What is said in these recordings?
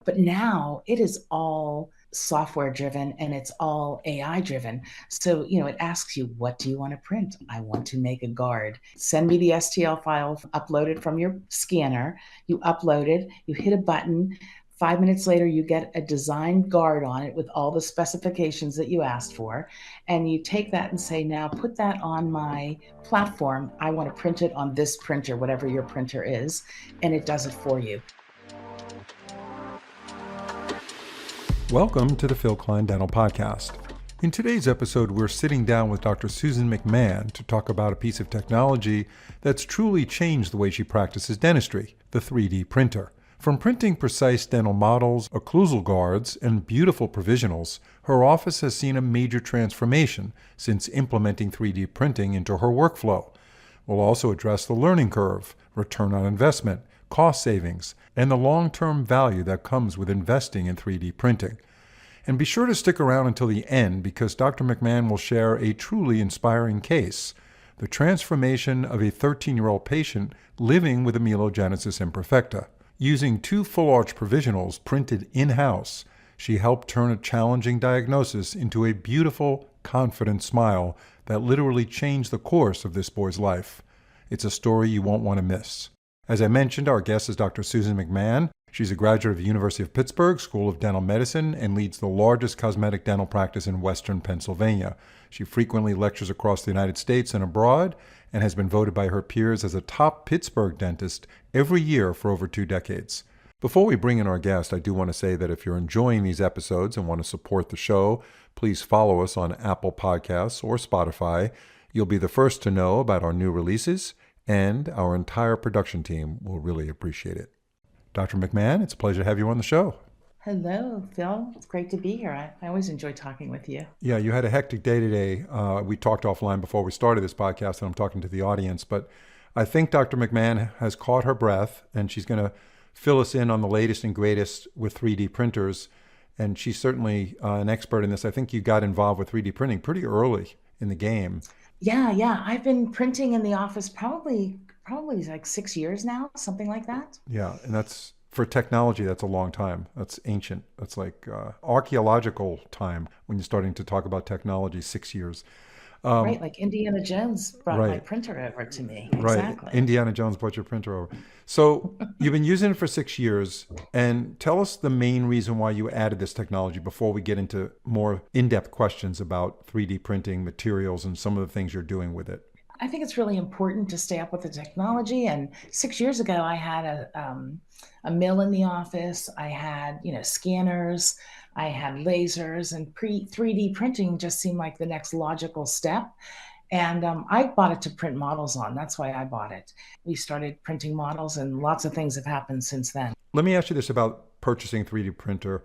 But now it is all software driven and it's all AI driven. So, it asks you, what do you want to print? I want to make a guard. Send me the STL file, upload it from your scanner. You upload it, you hit a button. 5 minutes later, you get a designed guard on it with all the specifications that you asked for. And you take that and say, now put that on my platform. I want to print it on this printer, whatever your printer is. And it does it for you. Welcome to the Phil Klein Dental Podcast. In today's episode, we're sitting down with Dr. Susan McMahon to talk about a piece of technology that's truly changed the way she practices dentistry, the 3D printer. From printing precise dental models, occlusal guards, and beautiful provisionals, her office has seen a major transformation since implementing 3D printing into her workflow. We'll also address the learning curve, return on investment, cost savings, and the long-term value that comes with investing in 3D printing. And be sure to stick around until the end because Dr. McMahon will share a truly inspiring case, the transformation of a 13-year-old patient living with amelogenesis imperfecta. Using 2 full-arch provisionals printed in-house, she helped turn a challenging diagnosis into a beautiful, confident smile that literally changed the course of this boy's life. It's a story you won't want to miss. As I mentioned, our guest is Dr. Susan McMahon. She's a graduate of the University of Pittsburgh School of Dental Medicine and leads the largest cosmetic dental practice in Western Pennsylvania. She frequently lectures across the United States and abroad and has been voted by her peers as a top Pittsburgh dentist every year for over 2 decades. Before we bring in our guest, I do want to say that if you're enjoying these episodes and want to support the show, please follow us on Apple Podcasts or Spotify. You'll be the first to know about our new releases, and our entire production team will really appreciate it. Dr. McMahon, it's a pleasure to have you on the show. Hello, Phil. It's great to be here. I always enjoy talking with you. Yeah, you had a hectic day today. We talked offline before we started this podcast, and I'm talking to the audience, but I think Dr. McMahon has caught her breath, and she's going to fill us in on the latest and greatest with 3D printers, and she's certainly an expert in this. I think you got involved with 3D printing pretty early in the game. Yeah. I've been printing in the office probably like 6 years now, something like that. Yeah, and that's, for technology, that's a long time. That's ancient. That's like archaeological time when you're starting to talk about technology, 6 years. Right, like Indiana Jones brought my Right, printer over to me. right. Exactly. Indiana Jones brought your printer over. So you've been using it for 6 years, and tell us the main reason why you added this technology before we get into more in-depth questions about 3D printing, materials, and some of the things you're doing with it. I think it's really important to stay up with the technology. And 6 years ago, I had a mill in the office. I had, scanners. I had lasers, and 3D printing just seemed like the next logical step. And I bought it to print models on. That's why I bought it. We started printing models, and lots of things have happened since then. Let me ask you this about purchasing 3D printer.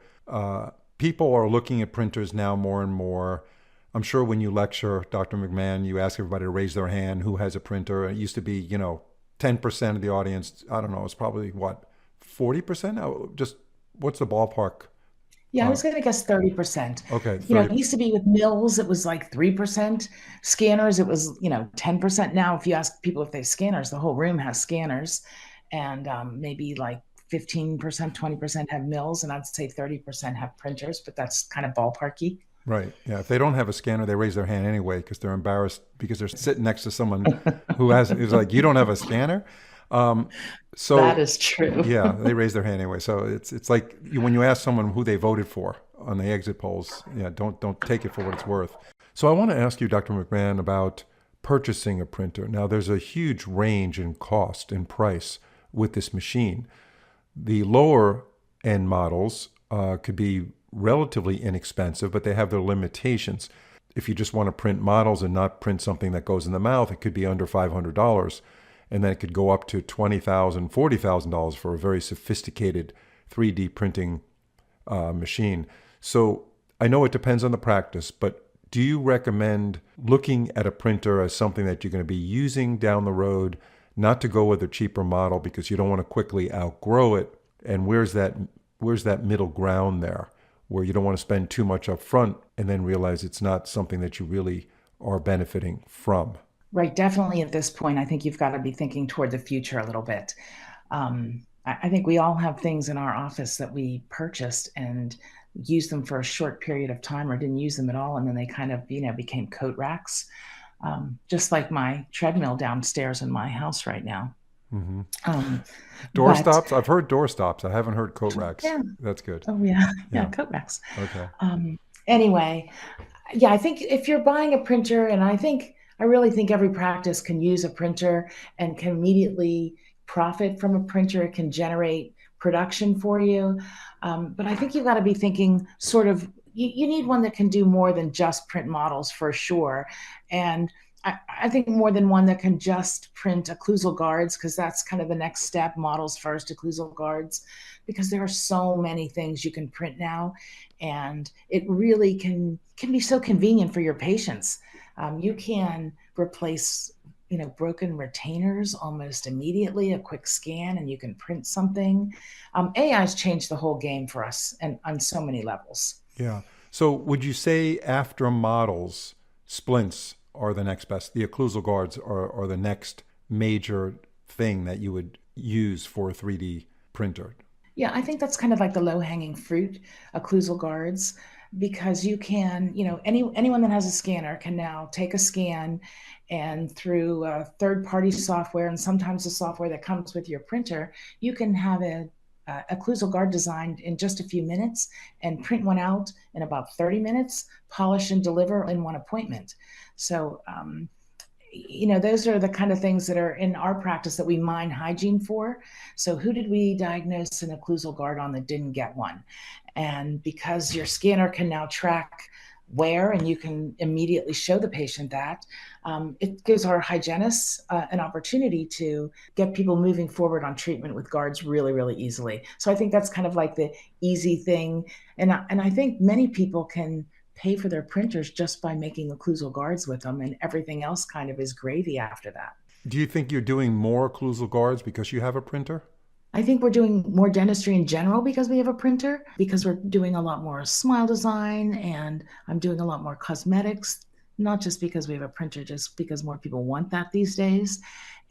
People are looking at printers now more and more. I'm sure when you lecture, Dr. McMahon, you ask everybody to raise their hand who has a printer. It used to be, 10% of the audience. I don't know. It's probably, 40%? Just what's the ballpark? Yeah, I was going to guess 30%. Okay, It 30. used to be with mills, it was like 3%. Scanners, it was, 10%. Now, if you ask people if they have scanners, the whole room has scanners. And maybe like 15%, 20% have mills, and I'd say 30% have printers, but that's kind of ballparky. Right. Yeah. If they don't have a scanner, they raise their hand anyway because they're embarrassed because they're sitting next to someone who has, who's like, you don't have a scanner? Um, That so is true. yeah, they raise their hand anyway. So it's like when you ask someone who they voted for on the exit polls, yeah, don't take it for what it's worth. So I want to ask you, Dr. McMahon, about purchasing a printer. Now, there's a huge range in cost and price with this machine. The lower end models could be relatively inexpensive, but they have their limitations. If you just want to print models and not print something that goes in the mouth, it could be under $500. And then it could go up to $20,000, $40,000 for a very sophisticated 3D printing machine. So I know it depends on the practice, but do you recommend looking at a printer as something that you're going to be using down the road, not to go with a cheaper model because you don't want to quickly outgrow it? And where's that middle ground there, where you don't want to spend too much up front and then realize it's not something that you really are benefiting from? Right, definitely at this point, I think you've got to be thinking toward the future a little bit. I think we all have things in our office that we purchased and used them for a short period of time or didn't use them at all. And then they kind of, became coat racks, just like my treadmill downstairs in my house right now. Hmm. Um, Door but stops? I've heard door stops. I haven't heard coat racks. yeah, That's good. oh yeah, yeah, Yeah. coat racks. Okay. Um, anyway, yeah, I think if you're buying a printer, and I really think every practice can use a printer and can immediately profit from a printer. It can generate production for you. But I think you've got to be thinking sort of, you need one that can do more than just print models for sure. And I think more than one that can just print occlusal guards, because that's kind of the next step, models first, occlusal guards, because there are so many things you can print now, and it really can be so convenient for your patients. You can replace broken retainers almost immediately, a quick scan, and you can print something. AI's changed the whole game for us and on so many levels. Yeah. So would you say after models, splints are the next best? The occlusal guards are the next major thing that you would use for a 3D printer? Yeah, I think that's kind of like the low hanging fruit, occlusal guards, because you can, anyone that has a scanner can now take a scan, and through third party software and sometimes the software that comes with your printer, you can have a occlusal guard designed in just a few minutes and print one out in about 30 minutes, polish and deliver in one appointment. So, those are the kind of things that are in our practice that we mind hygiene for. So, who did we diagnose an occlusal guard on that didn't get one? And because your scanner can now track where, and you can immediately show the patient that, it gives our hygienists an opportunity to get people moving forward on treatment with guards really, really easily. So, I think that's kind of like the easy thing. And I think many people can pay for their printers just by making occlusal guards with them, and everything else kind of is gravy after that. Do you think you're doing more occlusal guards because you have a printer? I think we're doing more dentistry in general because we have a printer, because we're doing a lot more smile design, and I'm doing a lot more cosmetics, not just because we have a printer, just because more people want that these days.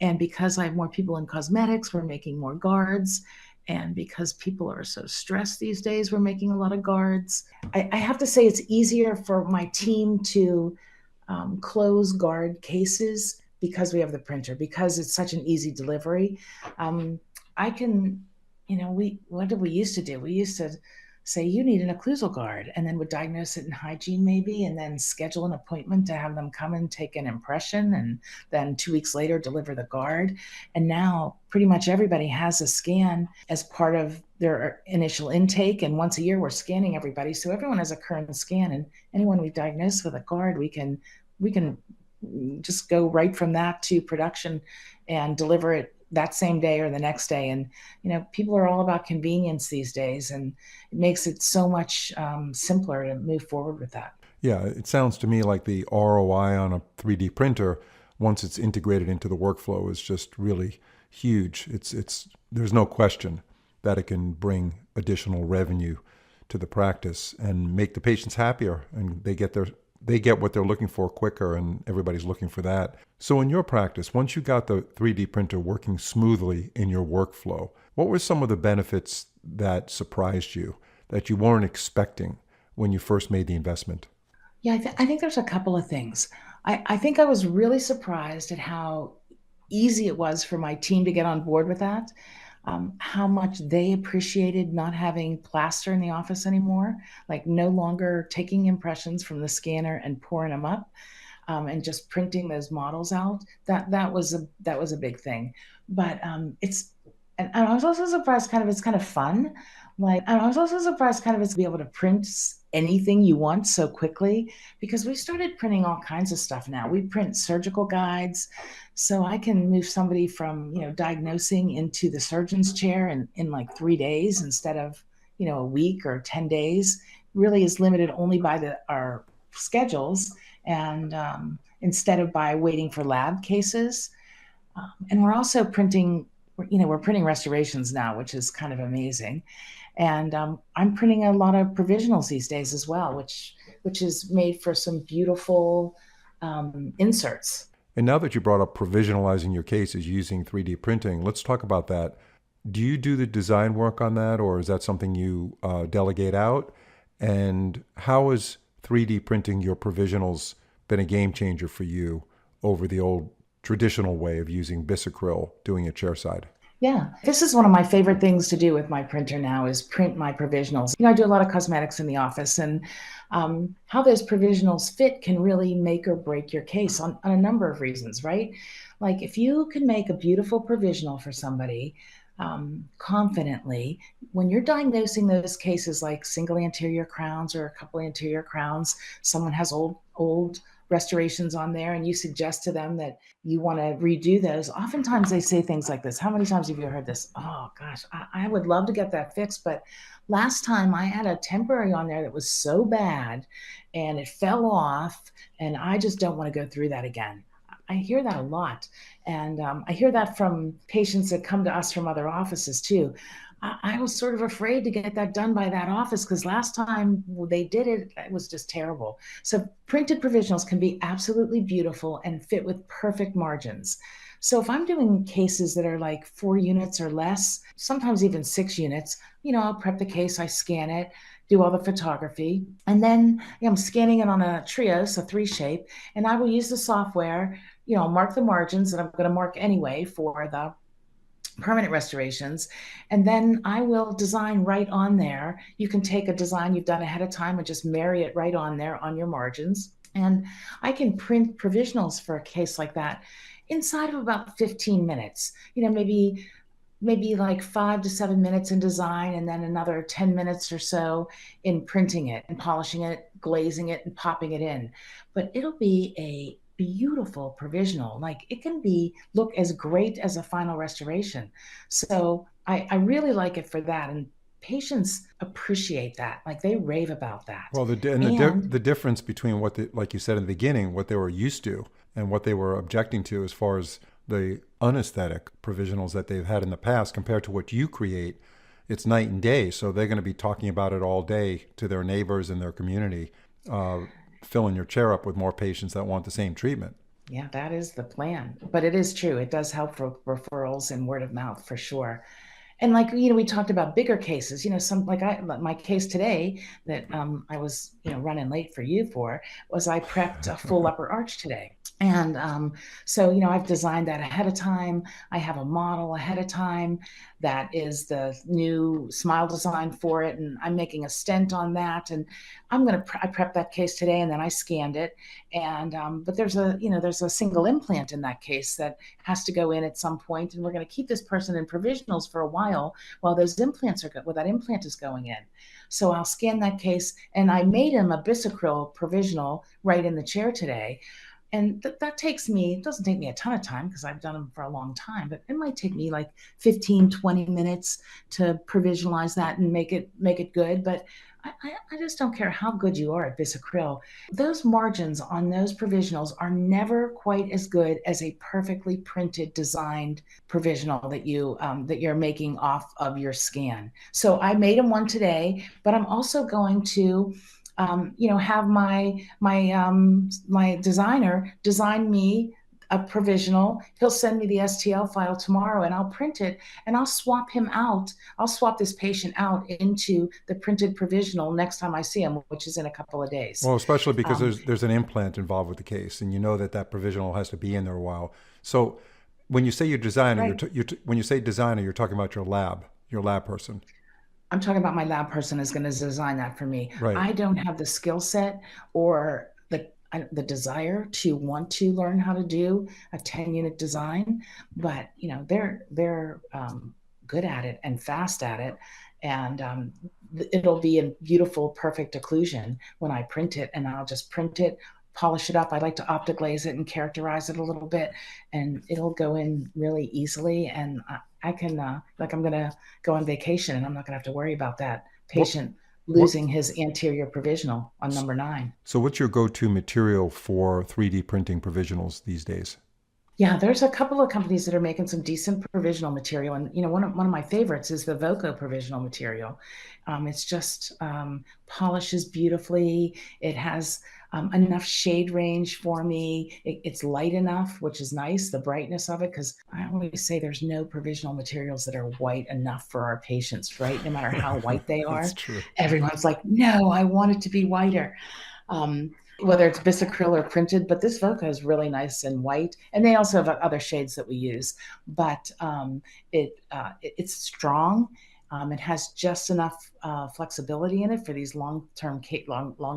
And because I have more people in cosmetics, we're making more guards. And because people are so stressed these days, we're making a lot of guards. I have to say it's easier for my team to close guard cases because we have the printer, because it's such an easy delivery. Um, I can, what did we used to do? We used to say, you need an occlusal guard, and then would diagnose it in hygiene maybe, and then schedule an appointment to have them come and take an impression, and then 2 weeks later deliver the guard. And now pretty much everybody has a scan as part of their initial intake. And once a year, we're scanning everybody. So everyone has a current scan, and anyone we diagnose with a guard, we can just go right from that to production and deliver it that same day or the next day. And people are all about convenience these days, and it makes it so much simpler to move forward with that. Yeah, it sounds to me like the ROI on a 3D printer, once it's integrated into the workflow, is just really huge. It's there's no question that it can bring additional revenue to the practice and make the patients happier, and they get what they're looking for quicker, and everybody's looking for that. So in your practice, once you got the 3D printer working smoothly in your workflow, what were some of the benefits that surprised you that you weren't expecting when you first made the investment? Yeah, I think there's a couple of things. I think I was really surprised at how easy it was for my team to get on board with that, how much they appreciated not having plaster in the office anymore, like no longer taking impressions from the scanner and pouring them up, and just printing those models out. That was a big thing. But and I was also surprised, kind of, it's kind of fun. Like, and I was also surprised kind of it's to be able to print anything you want so quickly, because we started printing all kinds of stuff now. We print surgical guides. So I can move somebody from, diagnosing into the surgeon's chair in like 3 days instead of, a week or 10 days. Really is limited only by our schedules, and instead of by waiting for lab cases. And we're also printing, we're printing restorations now, which is kind of amazing. And I'm printing a lot of provisionals these days as well, which is made for some beautiful inserts. And now that you brought up provisionalizing your cases using 3D printing, let's talk about that. Do you do the design work on that, or is that something you delegate out? And how has 3D printing your provisionals been a game changer for you over the old traditional way of using bisacryl doing it chairside? Yeah, this is one of my favorite things to do with my printer now is print my provisionals. I do a lot of cosmetics in the office, and how those provisionals fit can really make or break your case on a number of reasons, right? Like if you can make a beautiful provisional for somebody confidently, when you're diagnosing those cases like single anterior crowns or a couple anterior crowns, someone has old restorations on there, and you suggest to them that you want to redo those. Oftentimes they say things like this. How many times have you heard this? Oh gosh, I would love to get that fixed, but last time I had a temporary on there that was so bad and it fell off, and I just don't want to go through that again. I hear that a lot. And I hear that from patients that come to us from other offices too. I was sort of afraid to get that done by that office because last time they did it, it was just terrible. So printed provisionals can be absolutely beautiful and fit with perfect margins. So if I'm doing cases that are like 4 units or less, sometimes even 6 units, I'll prep the case, I scan it, do all the photography, and then I'm scanning it on a Trios, a 3 shape, and I will use the software, mark the margins that I'm going to mark anyway for the permanent restorations. And then I will design right on there. You can take a design you've done ahead of time and just marry it right on there on your margins. And I can print provisionals for a case like that inside of about 15 minutes. Maybe like 5 to 7 minutes in design and then another 10 minutes or so in printing it and polishing it, glazing it, and popping it in. But it'll be a beautiful provisional. Like it can be look as great as a final restoration. So I really like it for that. And patients appreciate that. Like they rave about that. Well, And the difference between like you said in the beginning, what they were used to and what they were objecting to as far as the unesthetic provisionals that they've had in the past compared to what you create, it's night and day. So they're going to be talking about it all day to their neighbors and their community, filling your chair up with more patients that want the same treatment. yeah, that is the plan. But it is true. It does help for referrals and word of mouth for sure. And like, we talked about bigger cases, some like my case today that I was, running late for you for was I prepped a full upper arch today. And so, I've designed that ahead of time. I have a model ahead of time that is the new smile design for it. And I'm making a stent on that. And I prepped that case today and then I scanned it. And, but there's a single implant in that case that has to go in at some point. And we're going to keep this person in provisionals for a while those implants are good, while that implant is going in. So I'll scan that case and I made him a bisacryl provisional right in the chair today. And that it doesn't take me a ton of time because I've done them for a long time, but it might take me like 15, 20 minutes to provisionalize that and make it good. But I just don't care how good you are at bisacryl. Those margins on those provisionals are never quite as good as a perfectly printed, designed provisional that you're making off of your scan. So I made him one today, but I'm also going to have my designer design me a provisional. He'll send me the STL file tomorrow and I'll print it and I'll swap him out. I'll swap this patient out into the printed provisional next time I see him, which is in a couple of days. Well, especially because there's an implant involved with the case, and you know that provisional has to be in there a while. So when you say you're designer, Right. when you say designer, you're talking about your lab person, I'm talking about my lab person is going to design that for me. right? I don't have the skill set or the desire to want to learn how to do a 10-unit design, but they're good at it and fast at it, and it'll be a beautiful, perfect occlusion when I print it, and I'll just print it, polish it up. I like to optoglaze it and characterize it a little bit, and it'll go in really easily. And I can like I'm gonna go on vacation, and I'm not gonna have to worry about that What patient what? losing his anterior provisional on number 9. So what's your go-to material for 3D printing provisionals these days? Yeah, there's a couple of companies that are making some decent provisional material, and one of my favorites is the Voco provisional material. It's just polishes beautifully. It has enough shade range for me. It's light enough, which is nice. The brightness of it, because I always say there's no provisional materials that are white enough for our patients, right? No matter how white they That's are, true. everyone's like, no, I want it to be whiter. Um, whether it's bisacryl or printed, but this Voca is really nice and white. And they also have other shades that we use, but it's strong. It has just enough flexibility in it for these long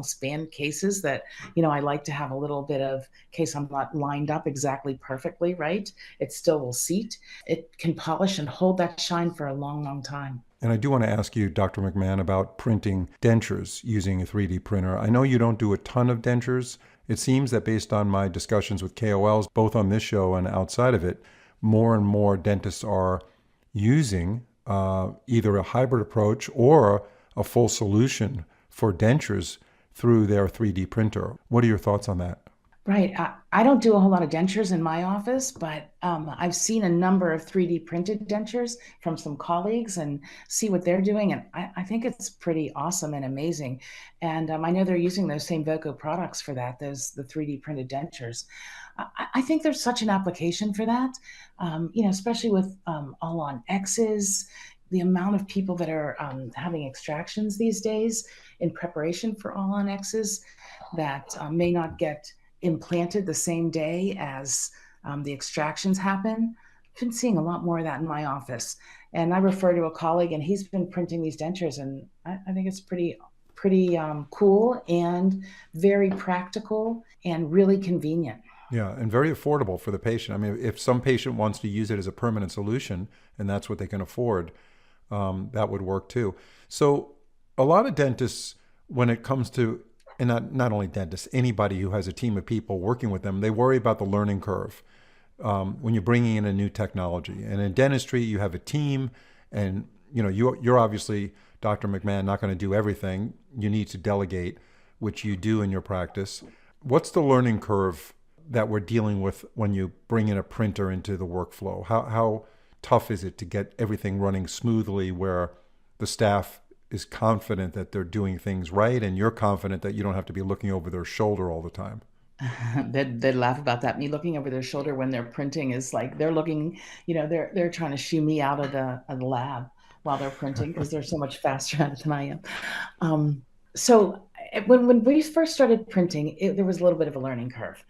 span cases that, I like to have a little bit of case I'm not lined up exactly perfectly, right? It still will seat. It can polish and hold that shine for a long, long time. And I do want to ask you, Dr. McMahon, about printing dentures using a 3D printer. I know you don't do a ton of dentures. It seems that based on my discussions with KOLs, both on this show and outside of it, more and more dentists are using either a hybrid approach or a full solution for dentures through their 3D printer. What are your thoughts on that? Right. I don't do a whole lot of dentures in my office, but I've seen a number of 3D printed dentures from some colleagues and see what they're doing. And I think it's pretty awesome and amazing. And I know they're using those same Voco products for that, the 3D printed dentures. I think there's such an application for that, especially with all on X's, the amount of people that are having extractions these days in preparation for all on X's that may not get implanted the same day as the extractions happen. I've been seeing a lot more of that in my office. And I refer to a colleague, and he's been printing these dentures, and I think it's pretty cool and very practical and really convenient. Yeah, and very affordable for the patient. I mean, if some patient wants to use it as a permanent solution and that's what they can afford, that would work too. So, a lot of dentists, when it comes to, and not only dentists, anybody who has a team of people working with them, they worry about the learning curve when you're bringing in a new technology. And in dentistry, you have a team, and you're obviously, Dr. McMahon, not going to do everything. You need to delegate, which you do in your practice. What's the learning curve that we're dealing with when you bring in a printer into the workflow? How tough is it to get everything running smoothly where the staff is confident that they're doing things right and you're confident that you don't have to be looking over their shoulder all the time? They'd laugh about that. Me looking over their shoulder when they're printing is like they're looking, they're trying to shoo me out of the lab while they're printing because they're so much faster at it than I am. So when we first started printing, there was a little bit of a learning curve.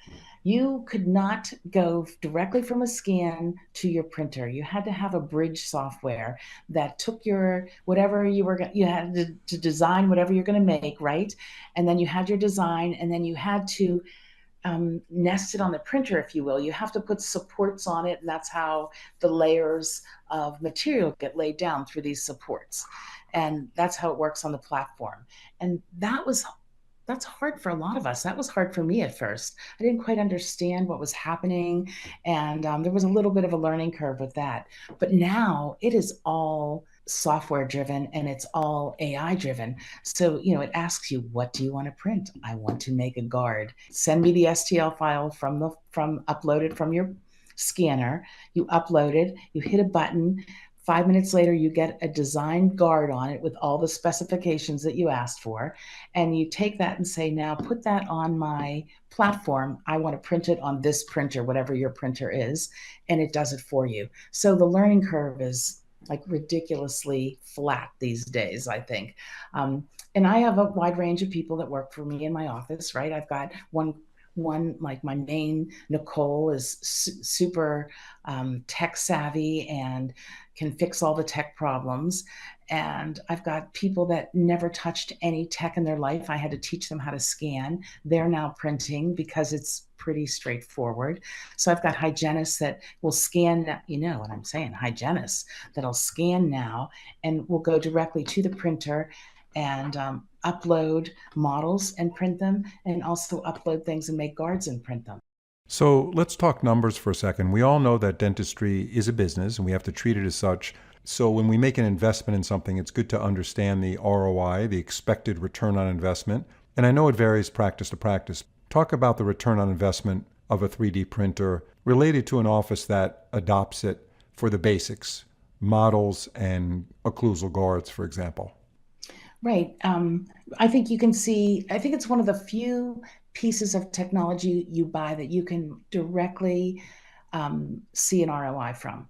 You could not go directly from a scan to your printer. You had to have a bridge software that took your whatever you had to design whatever you're going to make, right? And then you had your design, and then you had to nest it on the printer, if you will. You have to put supports on it, and that's how the layers of material get laid down through these supports. And that's how it works on the platform. And that's hard for a lot of us. That was hard for me at first. I didn't quite understand what was happening, and there was a little bit of a learning curve with that. But now it is all software driven and it's all AI driven. So, it asks you, what do you want to print? I want to make a guard. Send me the STL file from uploaded from your scanner. You upload it, you hit a button. 5 minutes later, you get a designed guard on it with all the specifications that you asked for. And you take that and say, now put that on my platform. I want to print it on this printer, whatever your printer is. And it does it for you. So the learning curve is like ridiculously flat these days, I think. And I have a wide range of people that work for me in my office, right? I've got one like my main Nicole is super tech savvy and can fix all the tech problems. And I've got people that never touched any tech in their life. I had to teach them how to scan. They're now printing because it's pretty straightforward. So I've got hygienists that will scan, what I'm saying, hygienists that'll scan now and will go directly to the printer and upload models and print them, and also upload things and make guards and print them. So let's talk numbers for a second. We all know that dentistry is a business and we have to treat it as such. So when we make an investment in something, it's good to understand the ROI, the expected return on investment. And I know it varies practice to practice. Talk about the return on investment of a 3D printer related to an office that adopts it for the basics, models and occlusal guards, for example. Right. I think you can see, I think it's one of the few pieces of technology you buy that you can directly see an ROI from.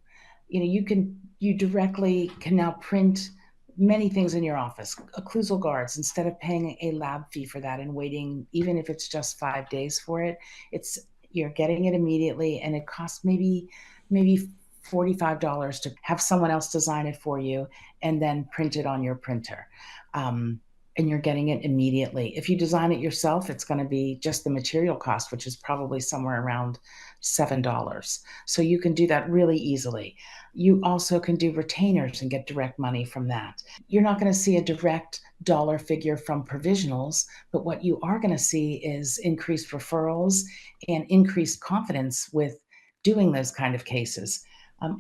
You directly can now print many things in your office, occlusal guards, instead of paying a lab fee for that and waiting, even if it's just 5 days for it, it's you're getting it immediately, and it costs maybe $45 to have someone else design it for you and then print it on your printer. Um, and you're getting it immediately. If you design it yourself, it's going to be just the material cost, which is probably somewhere around $7. So you can do that really easily. You also can do retainers and get direct money from that. You're not going to see a direct dollar figure from provisionals, but what you are going to see is increased referrals and increased confidence with doing those kind of cases.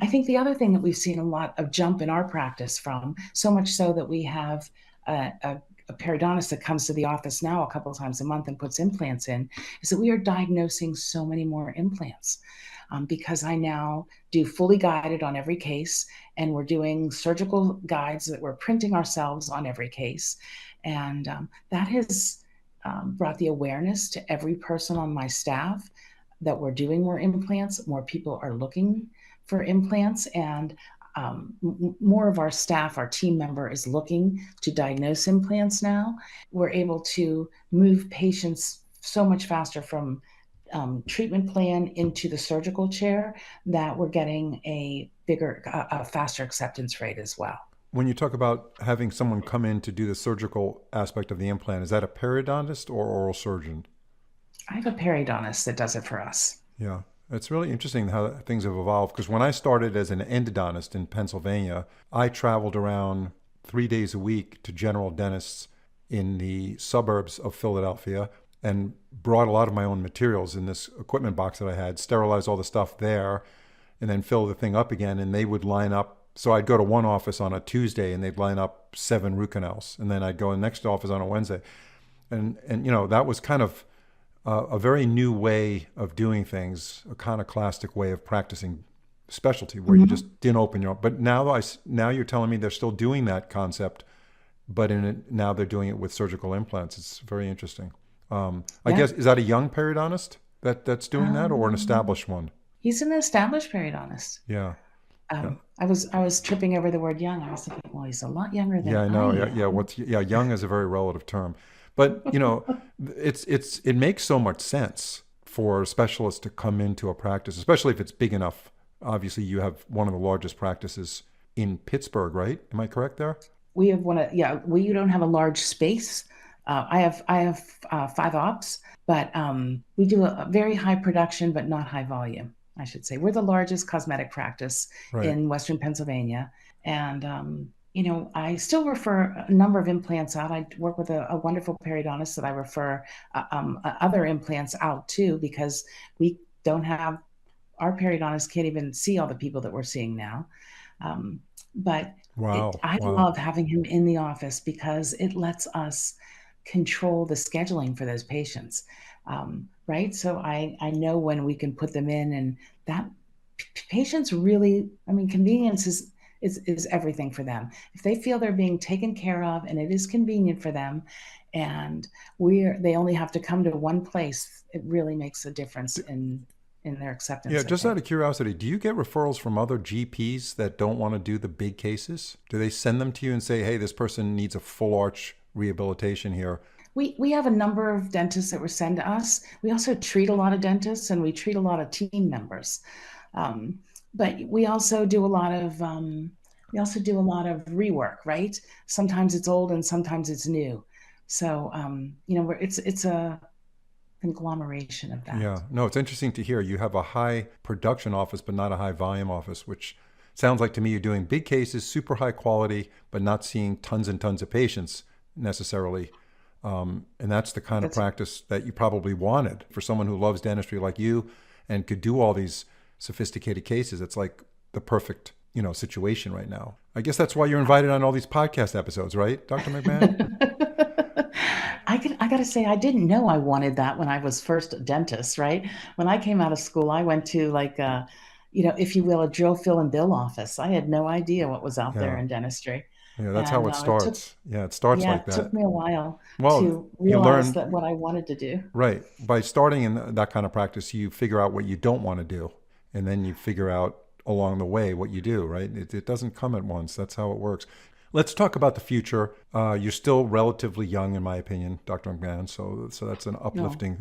I think the other thing that we've seen a lot of jump in our practice from, so much so that we have a periodontist that comes to the office now a couple of times a month and puts implants in, is that we are diagnosing so many more implants. Because I now do fully guided on every case, and we're doing surgical guides that we're printing ourselves on every case. And that has brought the awareness to every person on my staff that we're doing more implants. More people are looking for implants, and more of our staff, our team member, is looking to diagnose implants now. We're able to move patients so much faster from treatment plan into the surgical chair that we're getting a faster acceptance rate as well. When you talk about having someone come in to do the surgical aspect of the implant, is that a periodontist or oral surgeon? I have a periodontist that does it for us. Yeah. It's really interesting how things have evolved, because when I started as an endodontist in Pennsylvania, I traveled around 3 days a week to general dentists in the suburbs of Philadelphia and brought a lot of my own materials in this equipment box that I had, sterilized all the stuff there, and then fill the thing up again. And they would line up. So I'd go to one office on a Tuesday and they'd line up 7 root canals. And then I'd go in the next office on a Wednesday. And that was kind of a very new way of doing things, a iconoclastic way of practicing specialty, where you just didn't open your own. But now you're telling me they're still doing that concept, but now they're doing it with surgical implants. It's very interesting. I guess, is that a young periodontist that's doing that, or an established one? He's an established periodontist. Yeah. Yeah. I was tripping over the word young. I was thinking, well, he's a lot younger than Yeah, I know. I am. Young is a very relative term. But, it makes so much sense for specialists to come into a practice, especially if it's big enough. Obviously, you have one of the largest practices in Pittsburgh, right? Am I correct there? We have we don't have a large space. I have 5 ops, but we do a very high production, but not high volume, I should say. We're the largest cosmetic practice in Western Pennsylvania. And, I still refer a number of implants out. I work with a wonderful periodontist that I refer other implants out to, because we don't have, our periodontist can't even see all the people that we're seeing now. But I love having him in the office because it lets us control the scheduling for those patients, right? So I know when we can put them in, and that patients really, convenience is everything for them. If they feel they're being taken care of and it is convenient for them, and they only have to come to one place, it really makes a difference in their acceptance. Yeah, just out of curiosity, do you get referrals from other GPs that don't want to do the big cases? Do they send them to you and say, hey, this person needs a full arch rehabilitation here? We have a number of dentists that were sent to us. We also treat a lot of dentists, and we treat a lot of team members. But we also do a lot of rework, right? Sometimes it's old and sometimes it's new. So it's a conglomeration of that. Yeah, no, it's interesting to hear. You have a high production office, but not a high volume office, which sounds like to me you're doing big cases, super high quality, but not seeing tons and tons of patients necessarily. And that's the kind of practice that you probably wanted for someone who loves dentistry like you and could do all these sophisticated cases. It's like the perfect, situation right now. I guess that's why you're invited on all these podcast episodes, right, Dr. McMahon? I I got to say, I didn't know I wanted that when I was first a dentist, right? When I came out of school, I went to like if you will, a drill, fill, and bill office. I had no idea what was out there Yeah. in dentistry. Yeah, that's how And it starts. Yeah, it starts yeah, like it took that. me a while Well, to you realize learn, that what I wanted to do. right, by starting in that kind of practice, you figure out what you don't want to do. And then you figure out along the way what you do, right? It doesn't come at once. That's how it works. Let's talk about the future. You're still relatively young, in my opinion, Dr. McMahon. So that's an No, that's uplifting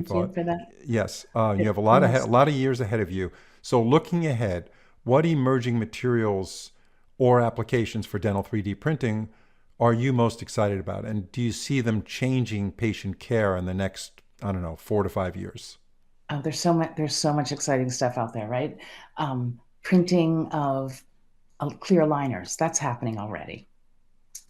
thank you thought. for that. Yes, you have a Yes. lot of years ahead of you. So looking ahead, what emerging materials or applications for dental 3D printing are you most excited about? And do you see them changing patient care in the next, I don't know, 4 to 5 years? Oh, there's so much exciting stuff out there, right? Printing of clear liners, that's happening already.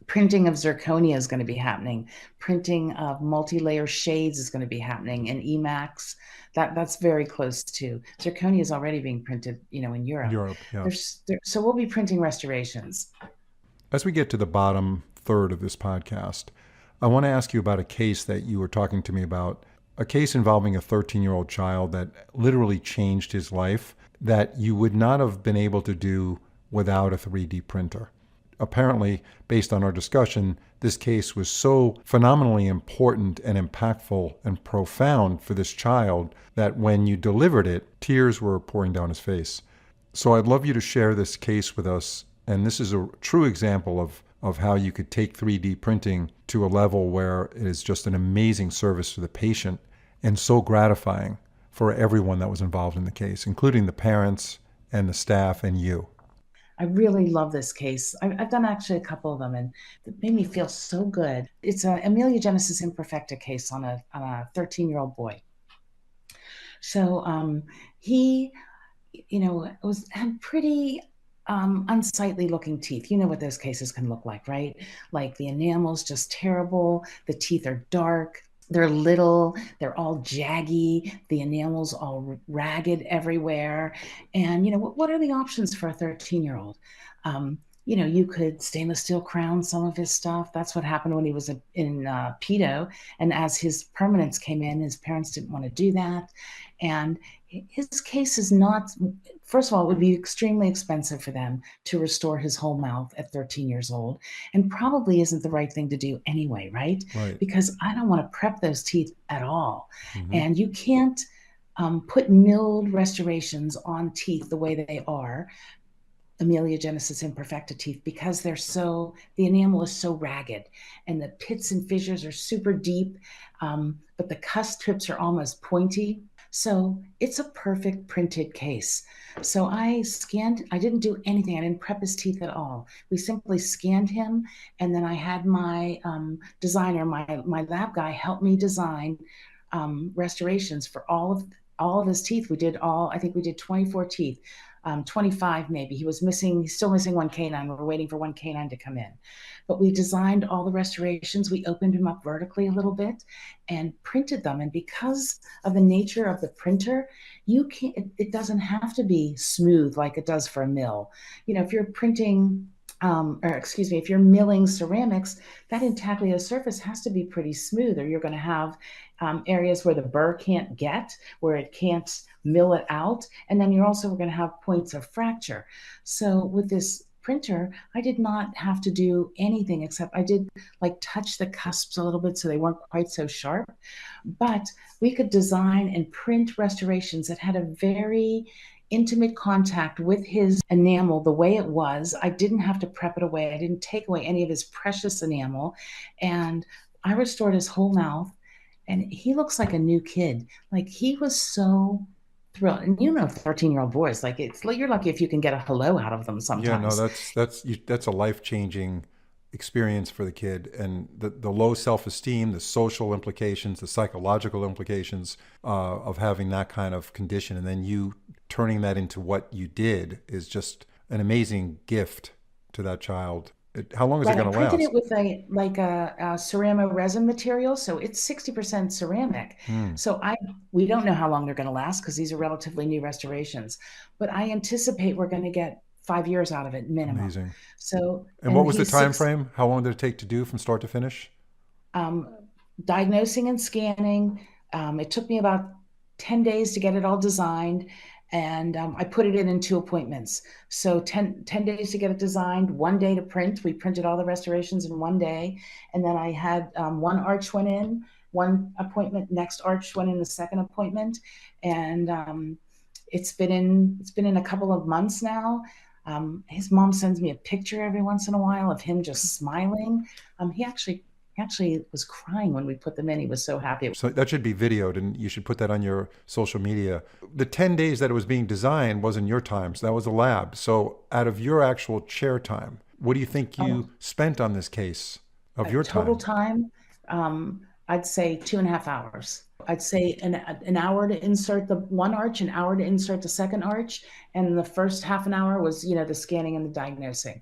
Printing of zirconia is going to be happening. Printing of multi-layer shades is going to be happening in Emacs. That's very close to zirconia is already being printed, in Europe. Europe, yeah. So we'll be printing restorations. As we get to the bottom third of this podcast, I want to ask you about a case that you were talking to me about, a case involving a 13-year-old child that literally changed his life that you would not have been able to do without a 3D printer. Apparently, based on our discussion, this case was so phenomenally important and impactful and profound for this child that when you delivered it, tears were pouring down his face. So I'd love you to share this case with us. And this is a true example of how you could take 3D printing to a level where it is just an amazing service to the patient and so gratifying for everyone that was involved in the case, including the parents and the staff and you. I really love this case. I've done actually a couple of them, and it made me feel so good. It's a ameliogenesis imperfecta case on a 13-year-old boy. So he, had pretty unsightly looking teeth. You know what those cases can look like, right? Like the enamel's just terrible. The teeth are dark. They're little, they're all jaggy, the enamel's all ragged everywhere. And, what are the options for a 13-year-old? You could stainless steel crown some of his stuff. That's what happened when he was in pedo. And as his permanents came in, his parents didn't want to do that. And his case is not, first of all, it would be extremely expensive for them to restore his whole mouth at 13 years old, and probably isn't the right thing to do anyway, right? Right. Because I don't want to prep those teeth at all. Mm-hmm. And you can't put milled restorations on teeth the way they are, ameliogenesis imperfecta teeth, because the enamel is so ragged and the pits and fissures are super deep, but the cusp tips are almost pointy. So it's a perfect printed case. So I didn't do anything. I didn't prep his teeth at all. We simply scanned him. And then I had my designer, my lab guy, help me design restorations for all of his teeth. I think we did 24 teeth. 25 maybe. He's still missing one canine. We're waiting for one canine to come in. But we designed all the restorations. We opened him up vertically a little bit and printed them. And because of the nature of the printer, it doesn't have to be smooth like it does for a mill. If you're printing if you're milling ceramics, that intaglio surface has to be pretty smooth, or you're going to have areas where the burr can't get, where it can't mill it out. And then you're also going to have points of fracture. So with this printer, I did not have to do anything except I did like touch the cusps a little bit so they weren't quite so sharp. But we could design and print restorations that had a very intimate contact with his enamel the way it was. I didn't have to prep it away. I didn't take away any of his precious enamel. And I restored his whole mouth. And he looks like a new kid. Like he was so thrilled. And 13-year-old boys, like you're lucky if you can get a hello out of them Yeah, no, sometimes. that's a life-changing experience for the kid, and the low self-esteem, the social implications, the psychological implications of having that kind of condition, and then you turning that into what you did is just an amazing gift to that child. How long is it Right, I going to printed last? it with a ceramo resin material, so it's 60% ceramic. Hmm, So we don't know how long they're going to last because these are relatively new restorations, but I anticipate we're going to get 5 years out of it minimum. amazing. So, And what and was the he's time six. frame? How long did it take to do from start to finish? diagnosing and scanning. It took me about 10 days to get it all designed. And I put it in 2 appointments. So ten days to get it designed, 1 day to print. We printed all the restorations in 1 day. And then I had one arch went in, one appointment, next arch went in the second appointment. And it's been in a couple of months now. His mom sends me a picture every once in a while of him just smiling. He actually was crying when we put them in. He was so happy. So that should be videoed, and you should put that on your social media. The 10 days that it was being designed wasn't your time, so that was a lab. So out of your actual chair time, what do you think Oh, you spent on this case of your total time? time, I'd say 2.5 hours. I'd say an hour to insert the one arch, an hour to insert the second arch, and the first half an hour was, the scanning and the diagnosing.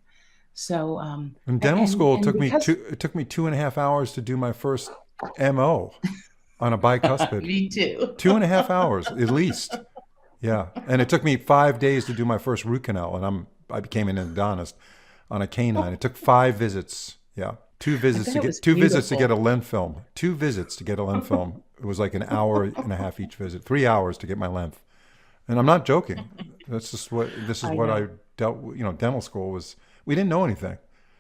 So, In and dental and, school, and because it took me 2.5 hours to do my first MO on a bicuspid. me too. 2.5 hours at least. Yeah, and it took me 5 days to do my first root canal, and I became an endodontist on a canine. It took 5 visits. Yeah, two I visits bet to it was get 2 visits to get a beautiful. lens film. 2 visits to get a lens film. It was like an hour and a half each visit. 3 hours to get my length, and I'm not joking. This is I what I know. dealt with. Dental school was, we didn't know anything.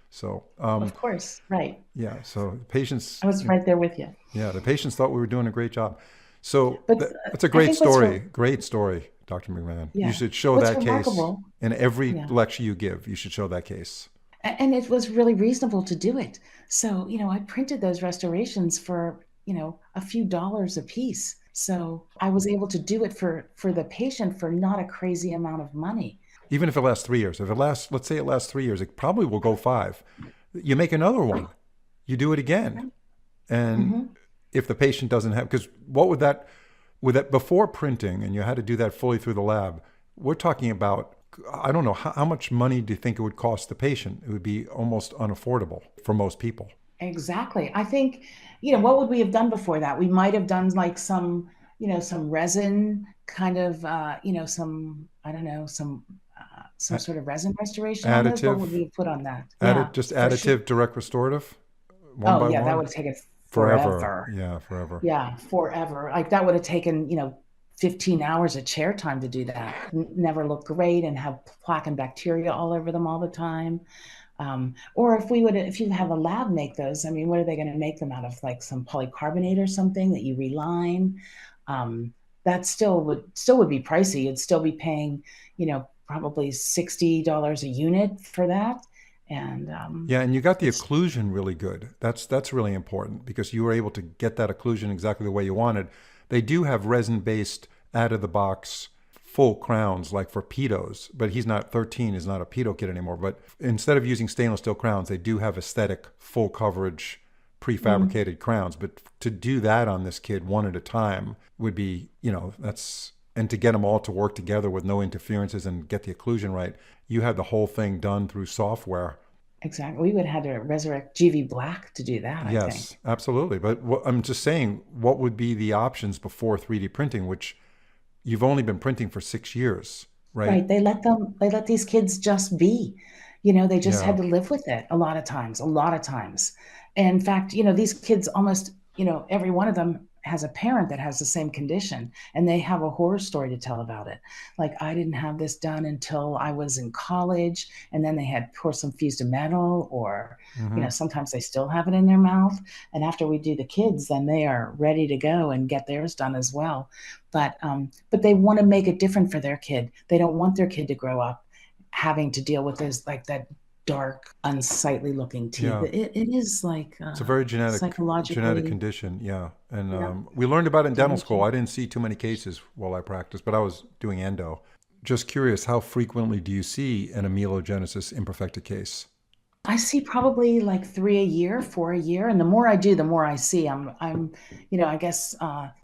So Of course, right. yeah, so patients, I was right there with you. yeah, the patients thought we were doing a great job. So But that's a I great think what's story. Great story, Dr. McMahon. You yeah, should show what's that case remarkable, in every yeah. lecture you give. You should show that case. And it was really reasonable to do it. So, I printed those restorations for, a few dollars a piece. So I was able to do it for the patient for not a crazy amount of money. Even if it lasts 3 years. If it lasts, let's say it lasts 3 years, it probably will go 5. You make another one. You do it again. Right. And Hmm. if the patient doesn't have, because what would that before printing, and you had to do that fully through the lab, we're talking about, I don't know, how much money do you think it would cost the patient? It would be almost unaffordable for most people. Exactly. I think, what would we have done before that? We might have done like some resin kind of, I don't know, some A- sort of resin restoration on those. What would Additive, we have put on that? Yeah, just for sure. additive direct restorative, one Oh by yeah, that one, would have taken forever. forever. Yeah, forever. Yeah, forever. Like that would have taken, 15 hours of chair time to do that. Never look great and have plaque and bacteria all over them all the time. Or if you have a lab make those, I mean, what are they going to make them out of? Like some polycarbonate or something that you reline? Um, that still would be pricey. You'd still be paying, probably $60 a unit for that. And Yeah, and you got the it's occlusion really good. That's really important because you were able to get that occlusion exactly the way you wanted. They do have resin-based out of the box full crowns like for pedos, but he's not 13, is not a pedo kid anymore. But instead of using stainless steel crowns, they do have aesthetic full coverage mm, prefabricated crowns. But to do that on this kid one at a time would be, that's, and to get them all to work together with no interferences and get the occlusion right, you had the whole thing done through software. exactly. We would have had to resurrect GV Black to do that, I Yes, think. absolutely. But I'm just saying, what would be the options before 3D printing, which you've only been printing for 6 years, right? Right. They let these kids just be. They just Yeah. had to live with it a lot of times, a lot of times. And in fact, these kids almost, every one of them has a parent that has the same condition and they have a horror story to tell about it. Like, I didn't have this done until I was in college, and then they had porcelain fused metal, or, Hmm. sometimes they still have it in their mouth. And after we do the kids, then they are ready to go and get theirs done as well. But they want to make it different for their kid. They don't want their kid to grow up having to deal with those, like that dark, unsightly looking teeth. Yeah. It is like It's a very genetic psychologically, condition. Yeah. And yeah, we learned about it in dental school. damaging. I didn't see too many cases while I practiced, but I was doing endo. Just curious, how frequently do you see an amelogenesis imperfecta case? I see probably like 3 a year, 4 a year, and the more I do, the more I see. I guess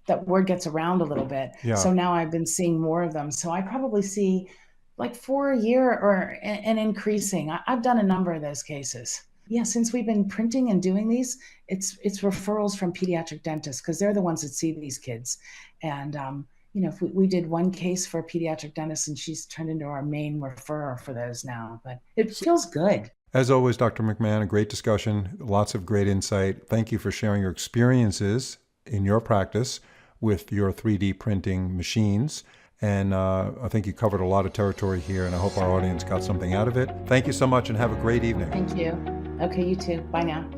that word gets around a little bit. Yeah. So now I've been seeing more of them. So I probably see like 4 a year, or and increasing. I've done a number of those cases. Yeah, since we've been printing and doing these, it's referrals from pediatric dentists because they're the ones that see these kids. And if we did one case for a pediatric dentist, and she's turned into our main referrer for those now. But it So, feels good. As always, Dr. McMahon, a great discussion, lots of great insight. Thank you for sharing your experiences in your practice with your 3D printing machines. And I think you covered a lot of territory here, and I hope our audience got something out of it. Thank you so much, and have a great evening. Thank you. Okay, you too. Bye now.